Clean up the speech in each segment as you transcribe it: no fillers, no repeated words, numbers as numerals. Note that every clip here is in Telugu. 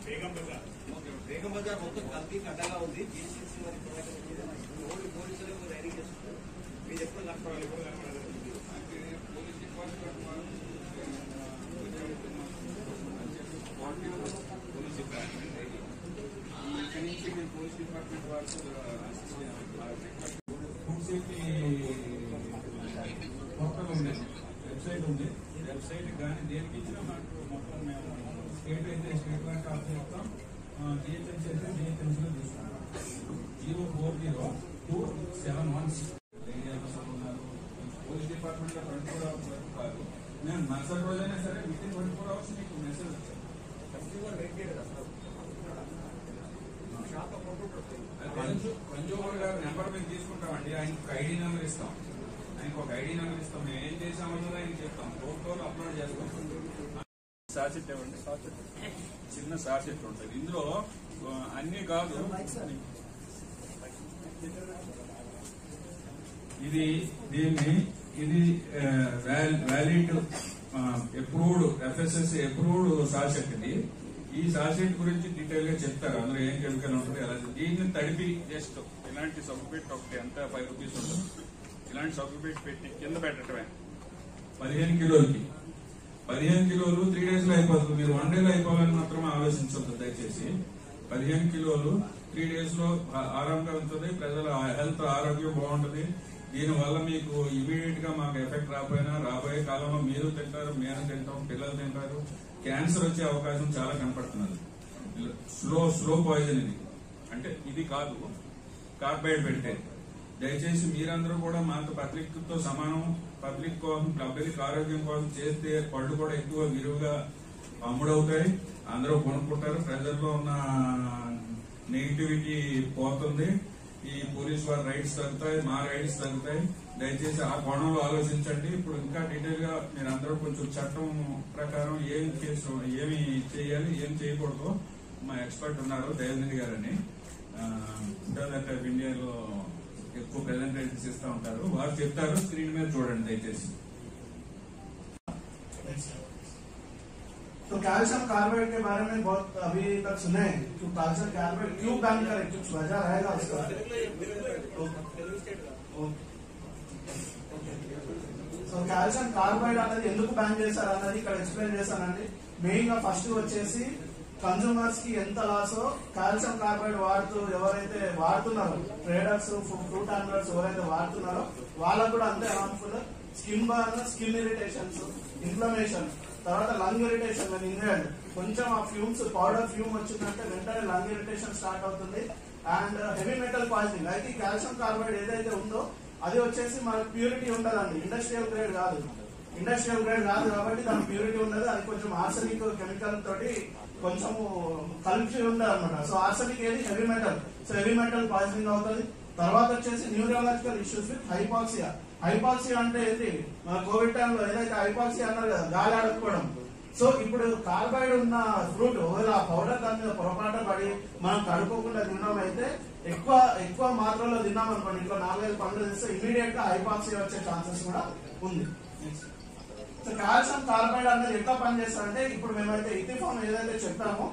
బేగం బజార్ మొత్తం కల్తీ కట్టగా ఉంది. జీసీసీ వారి పోలీసులు రైడింగ్ చేస్తున్నారు. మీరు ఎప్పుడు కనపడాలి? పోలీస్ డిపార్ట్మెంట్ పోలీస్ డిపార్ట్మెంట్ వాళ్ళతో ఫుడ్ సేఫ్టీ పోర్టల్ ఉంది, వెబ్సైట్ ఉంది. వెబ్సైట్ కానీ దేనికి ఇచ్చినా మాకు మొత్తం మేము స్టేట్ అయితే స్టేట్ బ్యాంక్ ఆఫ్ మొత్తం జిహెచ్ఎంసీ అయితే జిహెచ్ఎంసీలో తీసుకుంటాం. 040271 పోలీస్ డిపార్ట్మెంట్ లో 24 hours వరకు కాదు. నేను మరుసటి రోజైనా సరే వితిన్ 24 hours మీకు మెసేజ్ వచ్చాను. కన్జ్యూమర్ గారు నెంబర్ మేము తీసుకుంటామండి. ఆయనకు ఐడి నెంబర్ ఇస్తాం. ఆయనకు ఒక ఐడి నెంబర్ ఇస్తాం. మేము ఏం చేసామన్నది ఆయనకి చెప్తాం. ఫోటోలు అప్లోడ్ చేస్తాం. సాచెట్ ఇవ్వండి. చిన్న సాచెట్ ఉంటుంది. ఇందులో అన్ని కాదు, ఇది valid approved FSSAI approved sachet. ఇది ఈ సాచెట్ గురించి డీటెయిల్ గా చెప్తారు. అందులో ఏం కెమికల్ ఉంటుంది, ఎలా. దీన్ని తడిపి జస్ట్ ఇలాంటి సబ్బు పెట్టి ఒకటి ఎంత 5 రూపీస్ ఉంటుంది. ఇలాంటి సబ్బు పెట్టి కింద పెట్టడమే. 15 కిలోలకి 15 కిలోలు 3 days లో అయిపోతుంది. మీరు 1 day లో అయిపోవాలని మాత్రమే ఆలోచించవద్దు దయచేసి. 15 కిలోలు 3 days లో ఆరాంగా ఉంటుంది. ప్రజల హెల్త్ ఆరోగ్యం బాగుంటుంది. దీనివల్ల మీకు ఇమీడియట్ గా మాకు ఎఫెక్ట్ రాకపోయినా రాబోయే కాలంలో మీరు తింటారు, మేము తింటాం, పిల్లలు తింటారు. క్యాన్సర్ వచ్చే అవకాశం చాలా కనపడుతున్నది. స్లో పాయిజన్ ఇది. అంటే ఇది కాదు, కార్బైడ్ పెడితే. దయచేసి మీరందరూ కూడా మాకు పబ్లిక్ తో సమానం. పబ్లిక్ కోసం, పబ్లిక్ ఆరోగ్యం కోసం చేస్తే పళ్ళు కూడా ఎక్కువ విరివిగా అమ్ముడవుతాయి. అందరూ కొనుక్కుంటారు. ప్రజల్లో ఉన్న నెగిటివిటీ పోతుంది. ఈ పోలీస్ వారి రైట్స్ తగ్గుతాయి, మా రైట్స్ తగ్గుతాయి. దయచేసి ఆ కోణంలో ఆలోచించండి. ఇప్పుడు ఇంకా డీటెయిల్ గా మీరు అందరూ కొంచెం చట్టం ప్రకారం ఏం చేయాలి, ఏం చేయకూడదు మా ఎక్స్పర్ట్ ఉన్నారు, దయానంద్ గారని. ఫెడరల్ ఆఫ్ ఇండియాలో ఎక్కువ ప్రెజెంటేషన్స్ ఇస్తూ ఉంటారు. వారు చెప్తారు. స్క్రీన్ మీద చూడండి దయచేసి. तो कैल्शियम कार्बाइड के बारे में बहुत अभी तक सुने हैं। तो कैल्शियम कार्बाइड क्यों बैन करें, कुछ वजह रहेगा उसका? సో కాల్షియం కార్బైడ్ అనేది ఎందుకు బ్యాన్ చేశారు అన్నది ఇక్కడ ఎక్స్ప్లెయిన్ చేశానండి. మెయిన్ గా ఫస్ట్ వచ్చేసి కన్స్యూమర్స్ కి ఎంత లాసో కాల్షియం కార్బైడ్ ఎవరైతే వాడుతున్నారో, ట్రేడర్స్, ఫ్రూట్ హ్యాండ్లర్స్ ఎవరైతే వాడుతున్నారో వాళ్ళకు కూడా అంతే harmful. Skin burn, skin irritations, inflammation, తర్వాత లంగ్ ఇరిటేషన్. ఇంగ్లాండ్ కొంచెం ఆ ఫ్యూమ్స్, పౌడర్ ఫ్యూమ్ వచ్చిందంటే వెంటనే లంగ్ ఇరిటేషన్ స్టార్ట్ అవుతుంది. And heavy metal poisoning. అయితే కాల్షియం కార్బైడ్ ఏదైతే ఉందో అది వచ్చేసి మనకు ప్యూరిటీ ఉండదండి. ఇండస్ట్రియల్ గ్రేడ్ కాదు కాబట్టి దాని ప్యూరిటీ ఉండదు. అది కొంచెం ఆర్సనిక్ కెమికల్ తోటి కొంచెము కలిపి ఉండదు అనమాట. సో ఆర్సనిక్ ఏది heavy metal. So heavy metal poisoning అవుతుంది. తర్వాత వచ్చేసి neurological issues with hypoxia. Hypoxia అంటే ఏంటి, మన కోవిడ్ టైంలో ఏదైతే హైపాక్సియా అన్నారు కదా, గాలి ఆడకపోవడం. సో ఇప్పుడు కార్బైడ్ ఉన్న ఫ్రూట్ ఒకవేళ ఆ పౌడర్ దాని మీద పొరపాటు పడి మనం కడుక్కోకుండా తిన్నాం అయితే ఎక్కువ మాత్రలో తిన్నాం అనుకోండి, ఇంట్లో 4-5 పండ్లు తెస్తే ఇమీడియట్ గా హైపాక్సియా వచ్చే ఛాన్సెస్ కూడా ఉంది. సో కాల్షియం కార్బైడ్ అనేది ఎట్లా పనిచేస్తారంటే, ఇప్పుడు మేమైతే ఇథిఫామ్ ఏదైతే చెప్పామో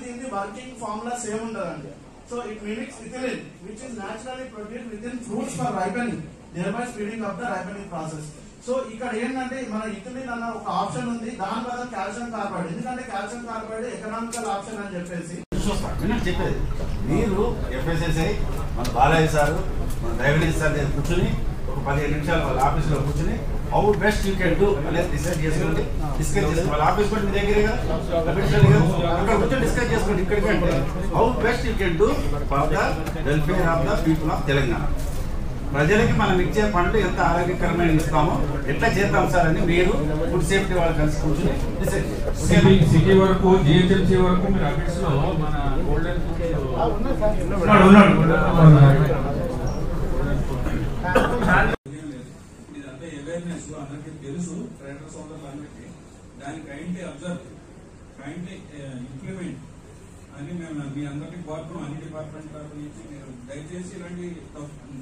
దీన్ని వర్కింగ్ ఫార్ములా సేమ్ ఉండదండి. So it mimics ethylene which is naturally produced within fruits for ripening, thereby speeding up the ripening process. So ఇక్కడ ఏంటంటే మన ఇథిలిన్ అన్న ఒక ఆప్షన్ ఉంది, దాని వల్ల కాల్షియం కార్బైడ్. ఎందుకంటే కాల్షియం కార్బైడ్ ఎకనామికల్ ఆప్షన్ అని చెప్పేసి చెప్పేది. మీరు FSSAI, మన బాలయ్య సార్, మన డయాబెటీస్ సార్ కూర్చొని ఒక 15 నిమిషాలు వాళ్ళ ఆఫీస్ లో కూర్చొని how best you can do అనేది డిసైడ్ చేసుకోండి. డిస్కస్ చేసుకోండి. వాళ్ళ ఆఫీస్ కూడా మీ దగ్గరే కదా, అక్కడ కూర్చొని డిస్కస్ చేసుకోండి. ఇక్కడికి అంటే how best you can do for the welfare of the people of Telangana. ప్రజలకి మనం ఇచ్చే పండ్లు ఎంత ఆరోగ్యకరమైన ఇస్తామో ఎట్లా చేద్దాం సార్ అని మీరు ఫుడ్ సేఫ్టీ వాళ్ళు కలిసి కూర్చొని డిసైడ్ చేయండి. సిటీ వరకు, GHMC వరకు మీరు ఆఫీస్ లో మన గోల్డెన్ ఇదంతా అవేర్నెస్ అందరికీ తెలుసు, ట్రేడర్ సోదరులందరికీ. దాన్ని కైండ్లీ అబ్జర్వ్, కైండ్లీ ఇంప్లిమెంట్ అని మేము మీ అందరికీ కోరుతున్నాం. అన్ని డిపార్ట్మెంట్ తరఫు నుంచి మీరు దయచేసి ఇలాంటి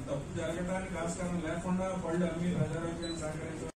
తప్పు జరగడానికి ఆస్కారం లేకుండా పళ్ళు అమ్మి ప్రజారోగ్యాన్ని సహకరించారు.